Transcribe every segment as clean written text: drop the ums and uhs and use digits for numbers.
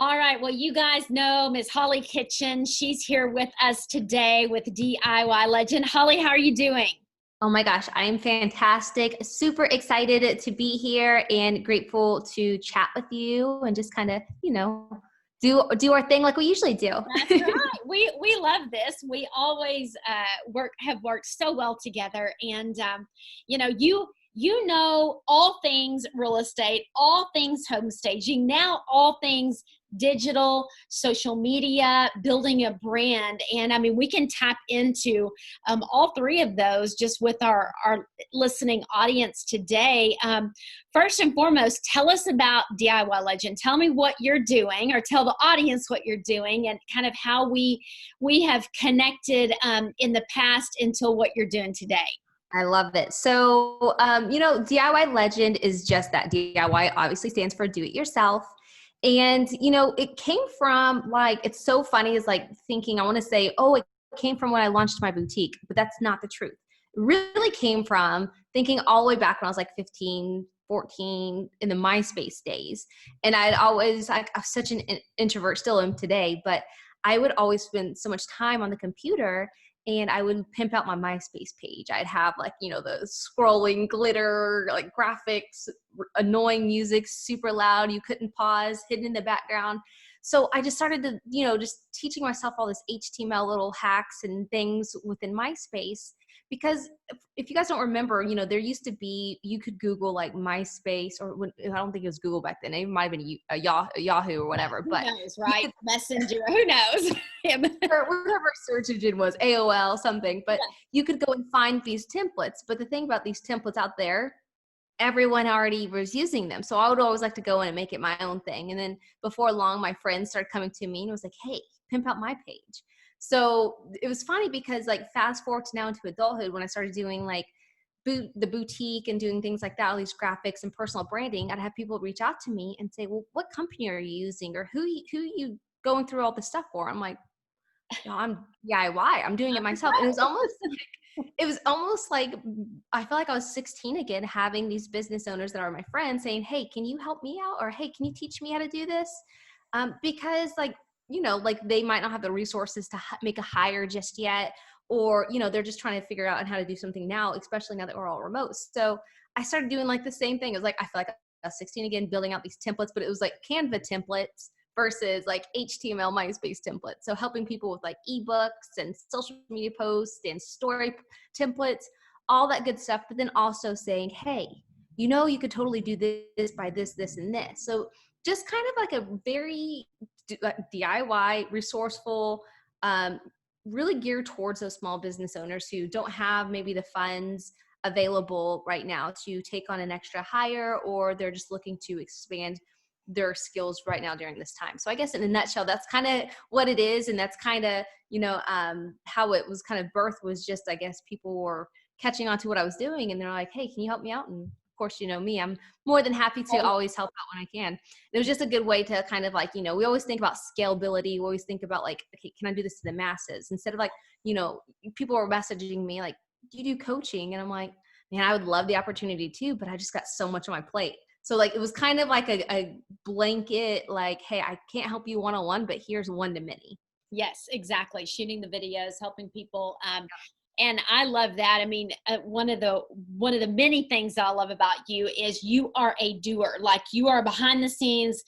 All right. Well, you guys know Miss Hollie Kitchens. She's here with us today with DIY Legend. Hollie, how are you doing? Oh my gosh, I am fantastic. Super excited to be here and grateful to chat with you and just kind of, do our thing like we usually do. That's right. We love this. We always have worked so well together, and you know all things real estate, all things home staging, now all things digital, social media, building a brand, and I mean we can tap into all three of those just with our listening audience today. First and foremost, tell us about DIY Legend. Tell me what you're doing, or tell the audience what you're doing, and kind of how we have connected in the past until what you're doing today. I love it. So, DIY Legend is just that. DIY obviously stands for do it yourself. And, it came from it's so funny is like thinking, I want to say, oh, it came from when I launched my boutique, but that's not the truth. It really came from thinking all the way back when I was like 15, 14 in the MySpace days. And I'd always, I was such an introvert, still am today, but I would always spend so much time on the computer and I would pimp out my MySpace page. I'd have the scrolling glitter, like graphics, annoying music, super loud. You couldn't pause, hidden in the background. So I just started to, just teaching myself all this HTML little hacks and things within MySpace. Because if you guys don't remember, there used to be, you could Google like MySpace, or I don't think it was Google back then. It might have been a Yahoo or whatever. But who knows, right? Messenger, who knows? Or whatever search engine was, AOL, something. But you could go and find these templates. But the thing about these templates out there, everyone already was using them. So I would always like to go in and make it my own thing. And then before long, my friends started coming to me and was like, hey, pimp out my page. So it was funny because fast forward to now into adulthood, when I started doing the boutique and doing things like that, all these graphics and personal branding, I'd have people reach out to me and say, well, what company are you using? Or who you going through all this stuff for? I'm like, I'm DIY. I'm doing it myself. And it was almost like I feel like I was 16 again, having these business owners that are my friends saying, hey, can you help me out? Or hey, can you teach me how to do this? Because they might not have the resources to make a hire just yet, or, they're just trying to figure out how to do something now, especially now that we're all remote. So I started doing the same thing. It was I feel like I was 16 again, building out these templates, but it was Canva templates versus HTML MySpace templates. So helping people with ebooks and social media posts and story templates, all that good stuff. But then also saying, hey, you could totally do this by this, this, and this. So just kind of a very DIY, resourceful, really geared towards those small business owners who don't have maybe the funds available right now to take on an extra hire, or they're just looking to expand their skills right now during this time. So I guess in a nutshell, that's kind of what it is. And that's kind of, how it was kind of birthed, was just, I guess people were catching on to what I was doing. And they're like, hey, can you help me out? And of course, me, I'm more than happy to always help out when I can. It was just a good way to kind of we always think about scalability. We always think about okay, can I do this to the masses? Instead of people were messaging me do you do coaching? And I'm like, man, I would love the opportunity too, but I just got so much on my plate. So it was kind of a blanket, hey, I can't help you one-on-one, but here's one to many. Yes, exactly. Shooting the videos, helping people. And I love that. I mean, one of the many things that I love about you is you are a doer. You are behind the scenes,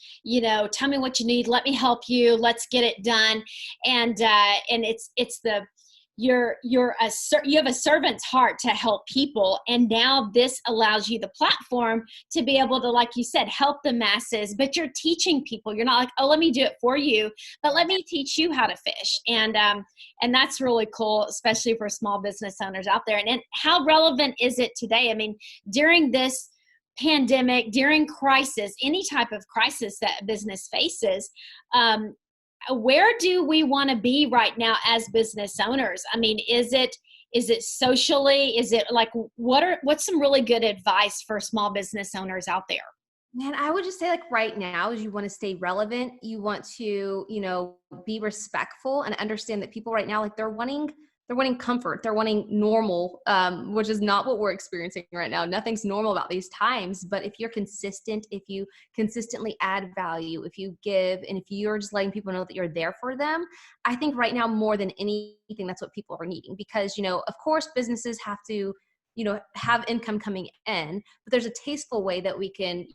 tell me what you need. Let me help you. Let's get it done. And it's you have a servant's heart to help people, and now this allows you the platform to be able to, like you said, help the masses. But you're teaching people. You're not oh, let me do it for you, but let me teach you how to fish. And that's really cool, especially for small business owners out there. And how relevant is it today? I mean, during this pandemic, during crisis, any type of crisis that a business faces, where do we want to be right now as business owners? I mean, is it socially? Is it what's some really good advice for small business owners out there? Man, I would just say right now is you want to stay relevant. You want to, be respectful and understand that people right now, they're wanting they're wanting comfort. They're wanting normal, which is not what we're experiencing right now. Nothing's normal about these times. But if you're consistent, if you consistently add value, if you give, and if you're just letting people know that you're there for them, I think right now more than anything, that's what people are needing. Because, of course, businesses have to, have income coming in, but there's a tasteful way that we can,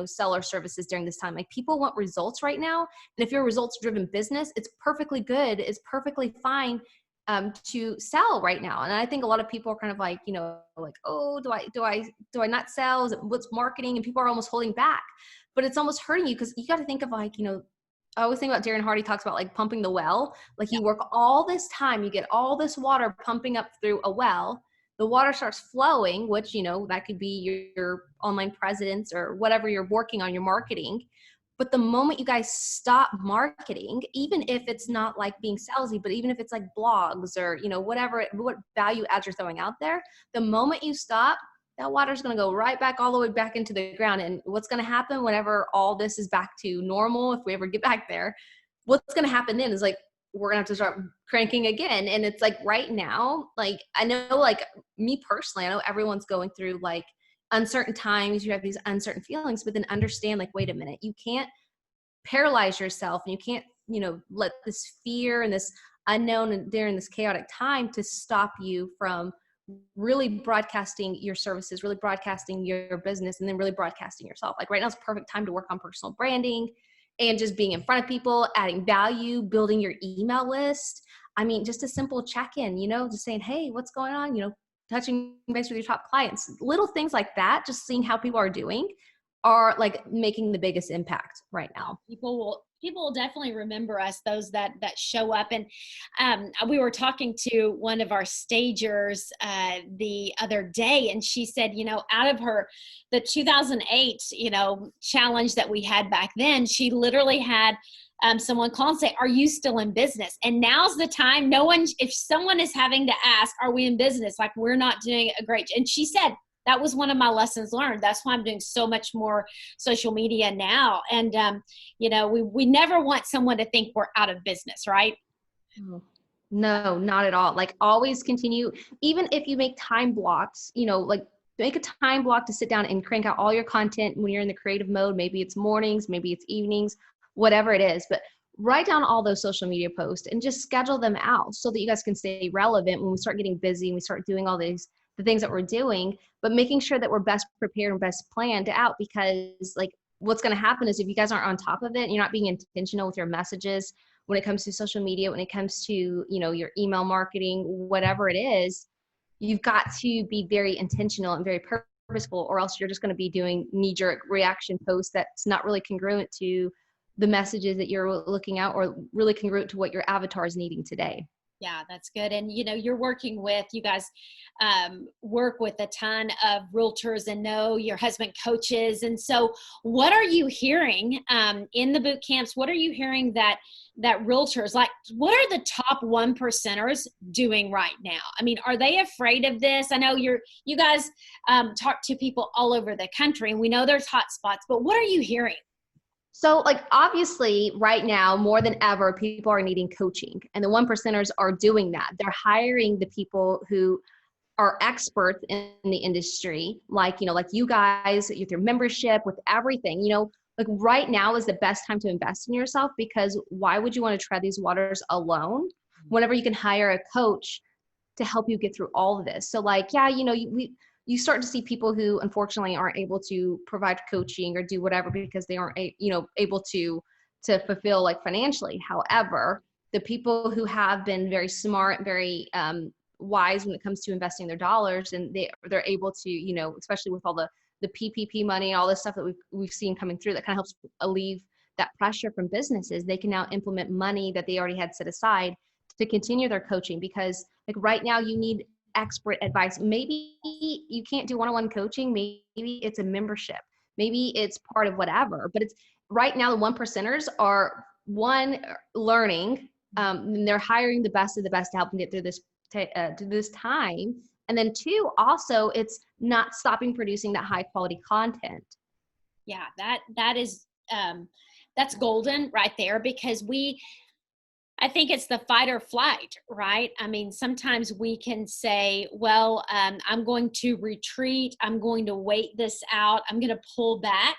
sell our services during this time. Like, people want results right now. And if you're a results driven business, it's perfectly good. It's perfectly fine to sell right now. And I think a lot of people are kind of like, like, oh, do I not sell? What's marketing? And people are almost holding back, but it's almost hurting you, because you got to think of like, I always think about Darren Hardy talks about like pumping the well. Like, you work all this time, you get all this water pumping up through a well, the water starts flowing, which, that could be your online presence or whatever you're working on, your marketing. But the moment you guys stop marketing, even if it's not like being salesy, but even if it's like blogs or, what value adds you're throwing out there, the moment you stop, that water's going to go right back all the way back into the ground. And what's going to happen whenever all this is back to normal, if we ever get back there, what's going to happen then is like, we're going to have to start cranking again. And it's like right now, like, I know, like me personally, I know everyone's going through like uncertain times, you have these uncertain feelings, but then understand like, wait a minute, you can't paralyze yourself, and you can't, let this fear and this unknown and during this chaotic time to stop you from really broadcasting your services, really broadcasting your business, and then really broadcasting yourself. Like right now is the perfect time to work on personal branding and just being in front of people, adding value, building your email list. I mean, just a simple check-in, just saying, hey, what's going on? Touching base with your top clients, little things like that, just seeing how people are doing are like making the biggest impact right now. People will definitely remember us, those that show up. And we were talking to one of our stagers the other day, and she said, out of the 2008, challenge that we had back then, she literally had someone call and say, are you still in business? And now's the time. If someone is having to ask, are we in business? Like, we're not doing a great job. And she said, that was one of my lessons learned. That's why I'm doing so much more social media now. And, we never want someone to think we're out of business, right? No, not at all. Like, always continue. Even if you make time blocks, like make a time block to sit down and crank out all your content when you're in the creative mode. Maybe it's mornings, maybe it's evenings, whatever it is. But write down all those social media posts and just schedule them out so that you guys can stay relevant when we start getting busy and we start doing all the things that we're doing, but making sure that we're best prepared and best planned out. Because like, what's going to happen is if you guys aren't on top of it and you're not being intentional with your messages when it comes to social media, when it comes to, your email marketing, whatever it is, you've got to be very intentional and very purposeful, or else you're just going to be doing knee-jerk reaction posts that's not really congruent to the messages that you're looking at, or really congruent to what your avatar is needing today. Yeah, that's good. And, you guys work with a ton of realtors and know your husband coaches. And so what are you hearing in the boot camps? What are you hearing that realtors, like, what are the top 1%ers doing right now? I mean, are they afraid of this? I know you guys talk to people all over the country, and we know there's hot spots, but what are you hearing? So like, obviously right now more than ever, people are needing coaching, and the 1%ers are doing that. They're hiring the people who are experts in the industry, like you guys, with your membership, with everything, like right now is the best time to invest in yourself, because why would you want to tread these waters alone whenever you can hire a coach to help you get through all of this? So like, yeah, you start to see people who unfortunately aren't able to provide coaching or do whatever because they aren't, able to fulfill like financially. However, the people who have been very smart, very wise when it comes to investing their dollars, and they're able to, especially with all the PPP money, all this stuff that we've seen coming through, that kind of helps alleviate that pressure from businesses. They can now implement money that they already had set aside to continue their coaching, because like right now you need expert advice. Maybe you can't do one-on-one coaching. Maybe it's a membership. Maybe it's part of whatever. But it's right now the 1%ers are learning, and they're hiring the best of the best to help them get through this time. And then 2, also it's not stopping producing that high quality content. Yeah, that is that's golden right there, because I think it's the fight or flight, right? I mean, sometimes we can say, well, I'm going to retreat. I'm going to wait this out. I'm going to pull back.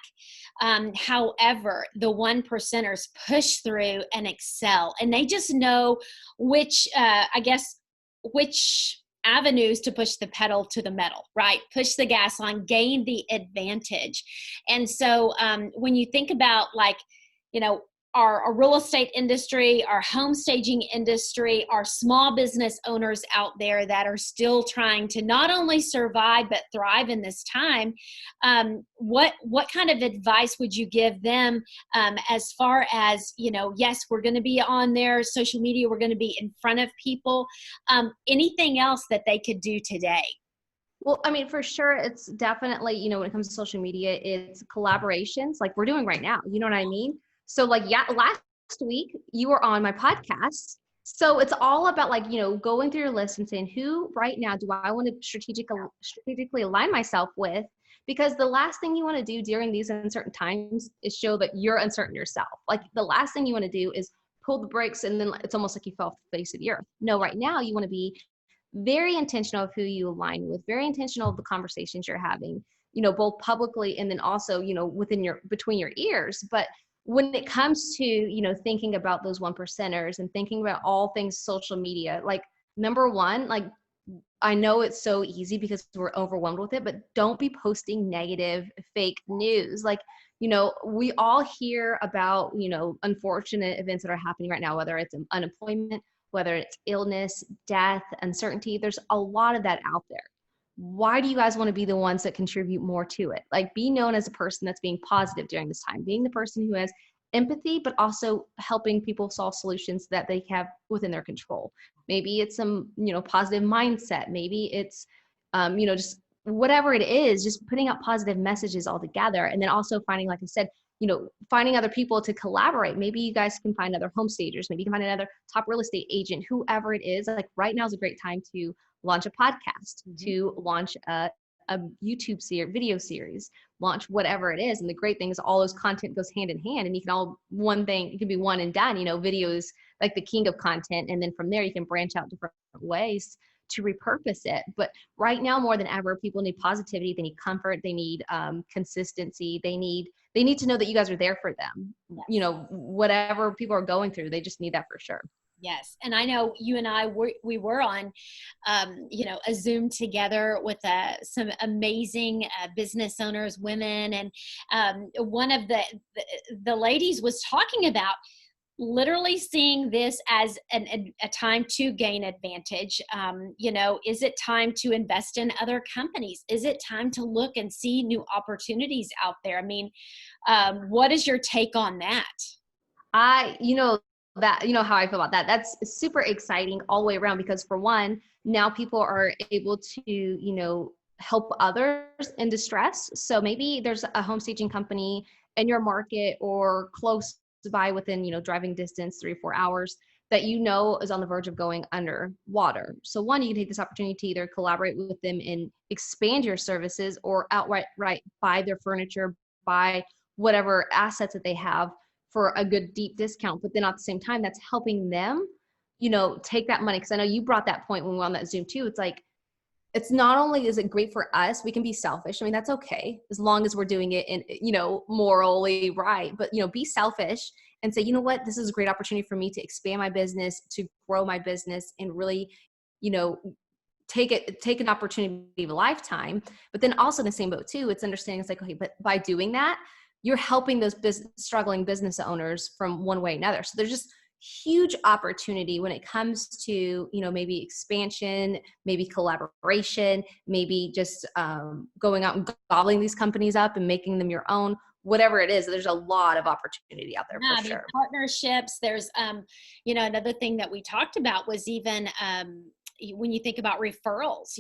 However, the one percenters push through and excel, and they just know which, which avenues to push the pedal to the metal, right? Push the gas on, gain the advantage. And so when you think about like, you know, our real estate industry, our home staging industry, our small business owners out there that are still trying to not only survive but thrive in this time, what kind of advice would you give them as far as, you know, yes, we're going to be on their social media, we're going to be in front of people, anything else that they could do today? Well, I mean, for sure, it's definitely, you know, when it comes to social media, it's collaborations like we're doing right now. You know what I mean? So, like, yeah, last week you were on my podcast. So it's all about like, you know, going through your list and saying who right now do I want to strategically align myself with? Because the last thing you want to do during these uncertain times is show that you're uncertain yourself. Like the last thing you want to do is pull the brakes and then it's almost like you fell off the face of the earth. No, right now you want to be very intentional of who you align with, very intentional of the conversations you're having, you know, both publicly and then also, you know, between your ears. But when it comes to, you know, thinking about those one percenters and thinking about all things social media, like number one, like I know it's so easy because we're overwhelmed with it, but don't be posting negative, fake news. Like, you know, we all hear about, you know, unfortunate events that are happening right now, whether it's unemployment, whether it's illness, death, uncertainty. There's a lot of that out there. Why do you guys want to be the ones that contribute more to it? Like, be known as a person that's being positive during this time, being the person who has empathy, but also helping people solve solutions that they have within their control. Maybe it's some, you know, positive mindset. Maybe it's, you know, just whatever it is, just putting out positive messages all together. And then also finding, like I said, you know, finding other people to collaborate. Maybe you guys can find other home stagers. Maybe you can find another top real estate agent, whoever it is. Like right now is a great time to launch a podcast, to launch a YouTube video series, launch whatever it is. And the great thing is all those content goes hand in hand, and you can all one thing, it can be one and done, you know, videos like the king of content. And then from there, you can branch out different ways to repurpose it. But right now, more than ever, people need positivity. They need comfort. They need consistency. They need to know that you guys are there for them. Yes. You know, whatever people are going through, they just need that for sure. Yes. And I know you and I we were on, you know, a Zoom together with some amazing business owners, women. And one of the ladies was talking about literally seeing this as a time to gain advantage. You know, is it time to invest in other companies? Is it time to look and see new opportunities out there? I mean, what is your take on that? You know, that, you know how I feel about that. That's super exciting all the way around, because for one, now people are able to, you know, help others in distress. So maybe there's a home staging company in your market or close by within, you know, driving distance, 3 or 4 hours, that you know is on the verge of going underwater. So one, you can take this opportunity to either collaborate with them and expand your services, or outright buy their furniture, buy whatever assets that they have for a good deep discount. But then at the same time, that's helping them, you know, take that money. Cause I know you brought that point when we were on that Zoom too. It's like, it's not only is it great for us, we can be selfish. I mean, that's okay, as long as we're doing it in, you know, morally right. But, you know, be selfish and say, you know what, this is a great opportunity for me to expand my business, to grow my business, and really, you know, take an opportunity of a lifetime. But then also in the same boat too, it's understanding it's like, okay, but by doing that, you're helping those struggling business owners from one way or another. So there's just huge opportunity when it comes to, you know, maybe expansion, maybe collaboration, maybe just going out and gobbling these companies up and making them your own, whatever it is. There's a lot of opportunity out there for sure. Partnerships. There's, you know, another thing that we talked about was even, when you think about referrals,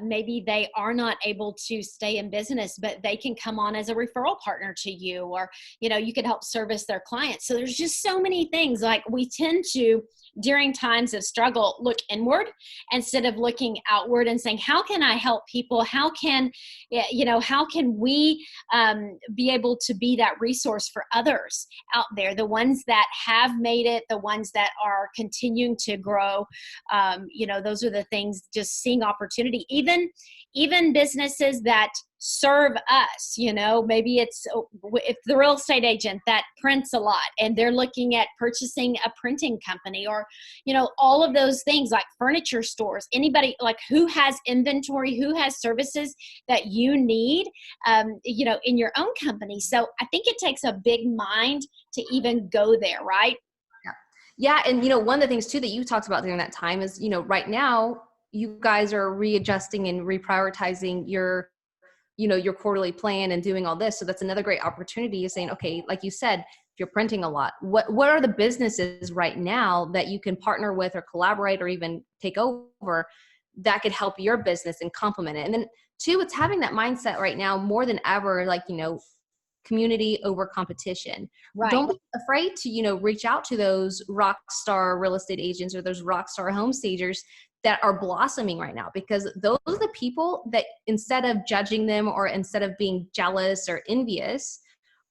maybe they are not able to stay in business, but they can come on as a referral partner to you, or, you can help service their clients. So there's just so many things. Like, we tend to, during times of struggle, look inward instead of looking outward and saying, how can I help people? How can we be able to be that resource for others out there, the ones that have made it, the ones that are continuing to grow. Those are the things, just seeing opportunity, even businesses that serve us. Maybe it's, if the real estate agent that prints a lot and they're looking at purchasing a printing company, or all of those things, like furniture stores, anybody like who has inventory, who has services that you need in your own company. So I think it takes a big mind to even go there, right? Yeah. And, one of the things too that you talked about during that time is, right now you guys are readjusting and reprioritizing your quarterly plan and doing all this. So that's another great opportunity, is saying, okay, like you said, if you're printing a lot, what are the businesses right now that you can partner with or collaborate or even take over that could help your business and complement it? And then two, it's having that mindset right now more than ever, like, community over competition. Right. Don't be afraid to, reach out to those rock star real estate agents or those rock star home stagers that are blossoming right now, because those are the people that, instead of judging them or instead of being jealous or envious,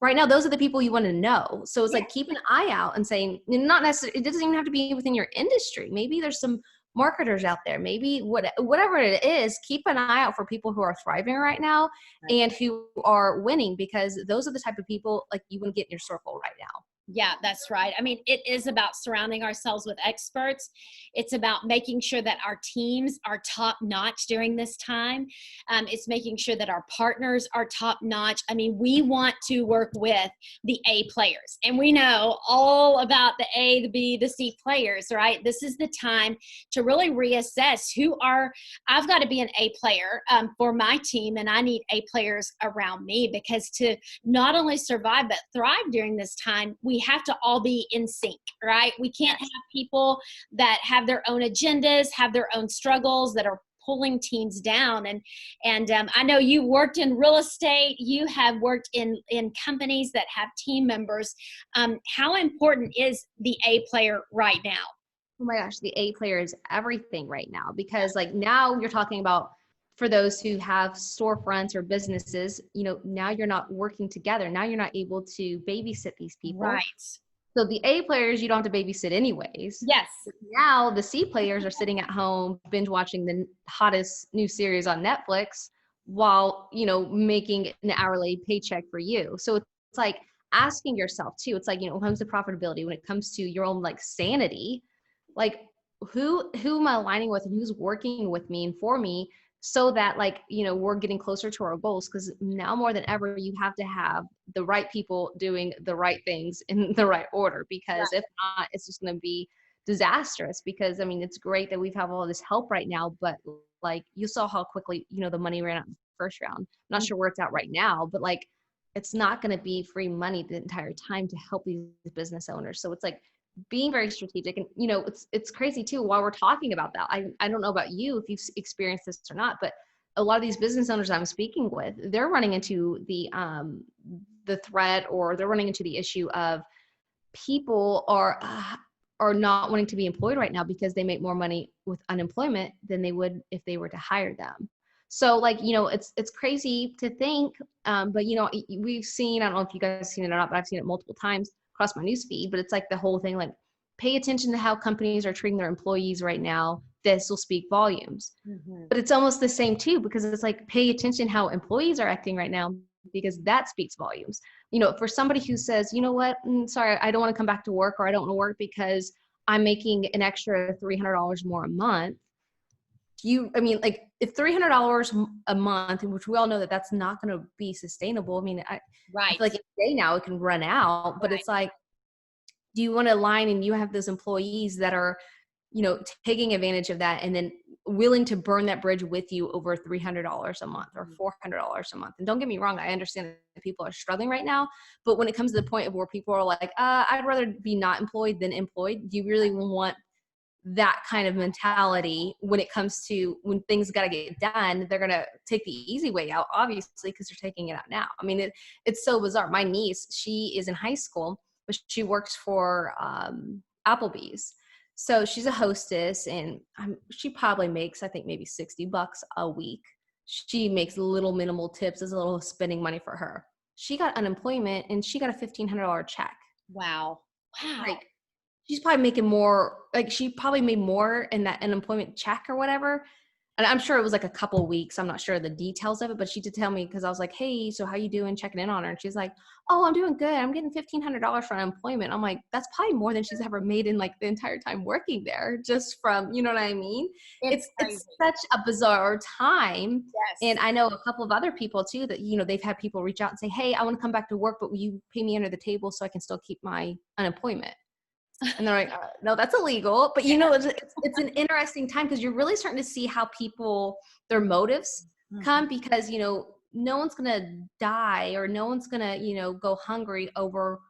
right now, those are the people you want to know. So it's like, keep an eye out and saying, not necessarily, it doesn't even have to be within your industry. Maybe there's some marketers out there, maybe whatever it is, keep an eye out for people who are thriving right now and who are winning, because those are the type of people like you want to get in your circle right now. Yeah, that's right. I mean, it is about surrounding ourselves with experts. It's about making sure that our teams are top notch during this time. It's making sure that our partners are top notch. I mean, we want to work with the A players, and we know all about the A, the B, the C players, right? This is the time to really reassess I've got to be an A player for my team, and I need A players around me, because to not only survive, but thrive during this time, we have to all be in sync, right? We can't have people that have their own agendas, have their own struggles, that are pulling teams down. And I know you worked in real estate. You have worked in companies that have team members. How important is the A player right now? Oh my gosh, the A player is everything right now, because like now you're talking about, for those who have storefronts or businesses, now you're not working together. Now you're not able to babysit these people. Right. So the A players, you don't have to babysit anyways. Yes. Now the C players are sitting at home, binge watching the hottest new series on Netflix while, making an hourly paycheck for you. So it's like asking yourself too, it's like, when it comes to profitability, when it comes to your own like sanity, like who am I aligning with and who's working with me and for me, so that like, we're getting closer to our goals. Because now more than ever, you have to have the right people doing the right things in the right order, because if not, it's just going to be disastrous. Because I mean, it's great that we've have all this help right now, but like you saw how quickly, the money ran out in the first round. I'm not sure where it's at right now, but like, it's not going to be free money the entire time to help these business owners. So it's like being very strategic. And it's crazy too, while we're talking about that, I don't know about you if you've experienced this or not, but a lot of these business owners I'm speaking with, they're running into the threat, or they're running into the issue of people are not wanting to be employed right now because they make more money with unemployment than they would if they were to hire them. So like, it's crazy to think, but we've seen, I don't know if you guys have seen it or not, but I've seen it multiple times across my news feed, but it's like the whole thing, like pay attention to how companies are treating their employees right now. This will speak volumes. Mm-hmm. But it's almost the same too, because it's like, pay attention how employees are acting right now, because that speaks volumes. For somebody who says, you know what, sorry, I don't want to come back to work, or I don't want to work because I'm making an extra $300 more a month. Like if $300 a month, which we all know that that's not going to be sustainable. I mean, I feel like any day now it can run out, but it's like, do you want to align and you have those employees that are, taking advantage of that and then willing to burn that bridge with you over $300 a month or $400 a month? And don't get me wrong, I understand that people are struggling right now, but when it comes to the point of where people are like, I'd rather be not employed than employed, do you really want that kind of mentality when it comes to when things got to get done. They're going to take the easy way out, obviously, because they're taking it out now. I mean, it's so bizarre. My niece, she is in high school, but she works for Applebee's. So she's a hostess, and she probably makes, I think, maybe $60 a week. She makes little minimal tips as a little spending money for her. She got unemployment and she got a $1,500 check. Wow. Like, she's probably making more, like she probably made more in that unemployment check or whatever. And I'm sure it was like a couple of weeks. I'm not sure the details of it, but she did tell me, because I was like, hey, so how you doing? Checking in on her. And she's like, oh, I'm doing good. I'm getting $1,500 for unemployment. I'm like, that's probably more than she's ever made in like the entire time working there, just from, you know what I mean? It's such a bizarre time. Yes. And I know a couple of other people too that, you know, they've had people reach out and say, hey, I want to come back to work, but will you pay me under the table so I can still keep my unemployment? And they're like, no, that's illegal. But, you know, it's an interesting time, because you're really starting to see how people, their motives come, because, you know, no one's going to die, or no one's going to, you know, go hungry over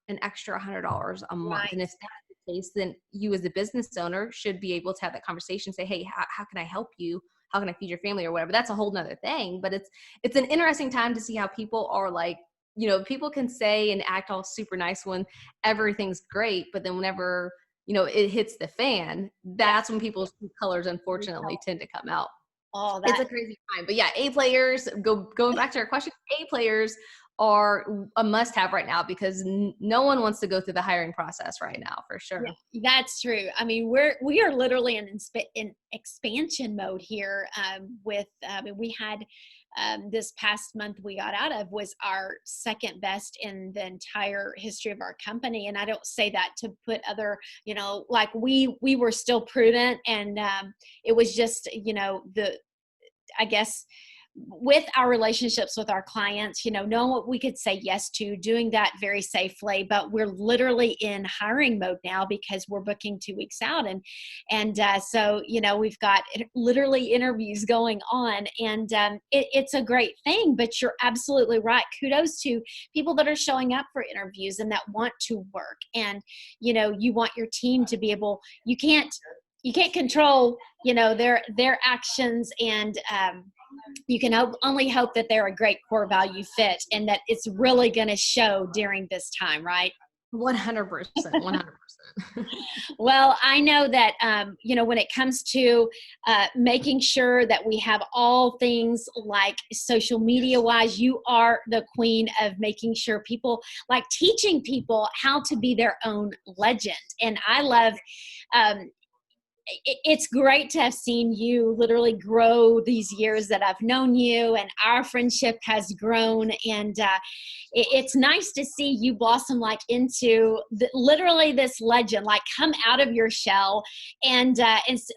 an extra $100 a month. Right. And if that's the case, then you as a business owner should be able to have that conversation, say, hey, how can I help you? How can I feed your family or whatever? That's a whole nother thing. But it's an interesting time to see how people are like, you know, people can say and act all super nice when everything's great, but then whenever, you know, it hits the fan, that's when people's true colors unfortunately tend to come out. Oh, It's a crazy time. But yeah, A players, going back to our question, A players are a must-have right now, because no one wants to go through the hiring process right now, for sure. Yeah, that's true. I mean, we are literally in expansion mode here. We had this past month we got out of was our second best in the entire history of our company. And I don't say that to put other, you know, like we were still prudent, and it was just, you know, I guess with our relationships with our clients, you know, knowing what we could say yes to, doing that very safely. But we're literally in hiring mode now, because we're booking 2 weeks out. And so, you know, we've got literally interviews going on, and it's a great thing. But you're absolutely right. Kudos to people that are showing up for interviews and that want to work. And, you know, you want your team to be able, you can't control, you know, their actions, and you can only hope that they're a great core value fit, and that it's really going to show during this time, right? 100%. 100%. Well, I know that, you know, when it comes to making sure that we have all things like social media wise, you are the queen of making sure people, like teaching people how to be their own legend. And I love, it's great to have seen you literally grow these years that I've known you, and our friendship has grown. And it's nice to see you blossom like into literally this legend, like come out of your shell, and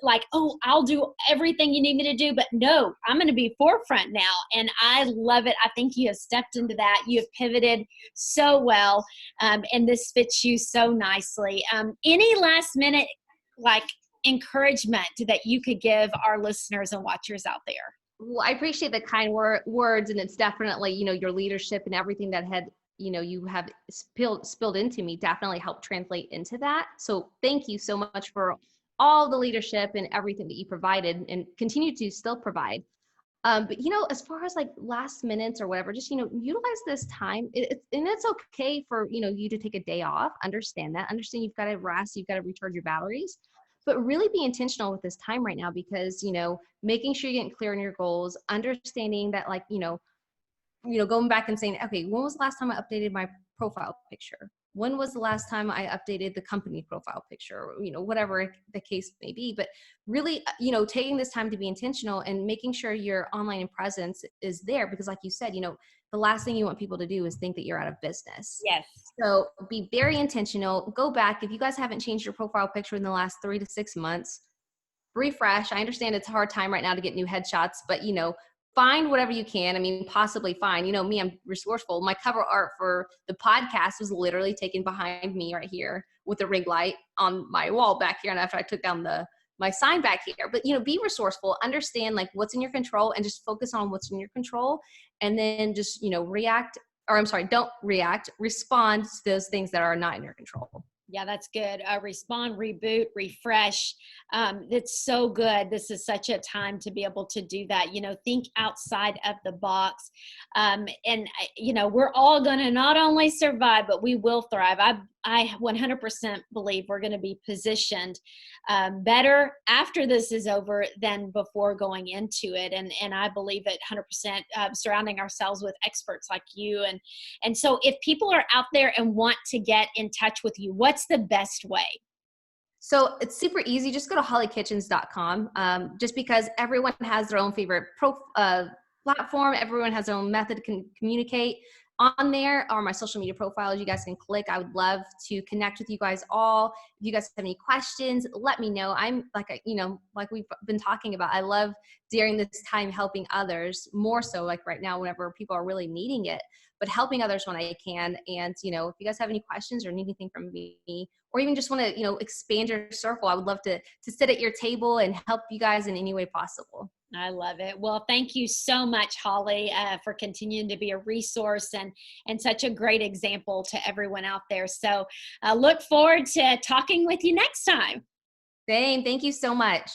like, oh, I'll do everything you need me to do, but no, I'm going to be forefront now. And I love it. I think you have stepped into that. You have pivoted so well, and this fits you so nicely. Any last minute, like, encouragement that you could give our listeners and watchers out there? Well, I appreciate the kind words, and it's definitely, you know, your leadership and everything that had, you know, you have spilled into me definitely helped translate into that. So thank you so much for all the leadership and everything that you provided and continue to still provide. But, you know, as far as like last minutes or whatever, just, you know, utilize this time. And it's okay for, you know, you to take a day off. Understand you've got to rest, you've got to recharge your batteries. But really be intentional with this time right now, because, you know, making sure you're getting clear on your goals, understanding that, like, you know, going back and saying, okay, when was the last time I updated my profile picture? When was the last time I updated the company profile picture? Or, you know, whatever the case may be. But really, you know, taking this time to be intentional and making sure your online presence is there, because like you said, you know, the last thing you want people to do is think that you're out of business. Yes. So be very intentional. Go back. If you guys haven't changed your profile picture in the last 3 to 6 months, refresh. I understand it's a hard time right now to get new headshots, but, you know, find whatever you can. I mean, possibly find, you know, me, I'm resourceful. My cover art for the podcast was literally taken behind me right here with a ring light on my wall back here. And after I took down my sign back here, but, you know, be resourceful, understand like what's in your control, and just focus on what's in your control. And then just, you know, don't react, respond to those things that are not in your control. Yeah, that's good. Respond, reboot, refresh. It's so good. This is such a time to be able to do that. Think outside of the box. We're all going to not only survive, but we will thrive. I 100% believe we're going to be positioned better after this is over than before going into it. And I believe it 100%, surrounding ourselves with experts like you. And so if people are out there and want to get in touch with you, what's the best way? So it's super easy. Just go to holliekitchens.com. Just because everyone has their own favorite platform, everyone has their own method to communicate. On there are my social media profiles. You guys can click. I would love to connect with you guys all. If you guys have any questions, let me know. I'm like we've been talking about, I love during this time helping others more so like right now whenever people are really needing it, but helping others when I can. And, if you guys have any questions or need anything from me, or even just want to, expand your circle, I would love to sit at your table and help you guys in any way possible. I love it. Well, thank you so much, Hollie, for continuing to be a resource and such a great example to everyone out there. So look forward to talking with you next time. Same. Thank you so much.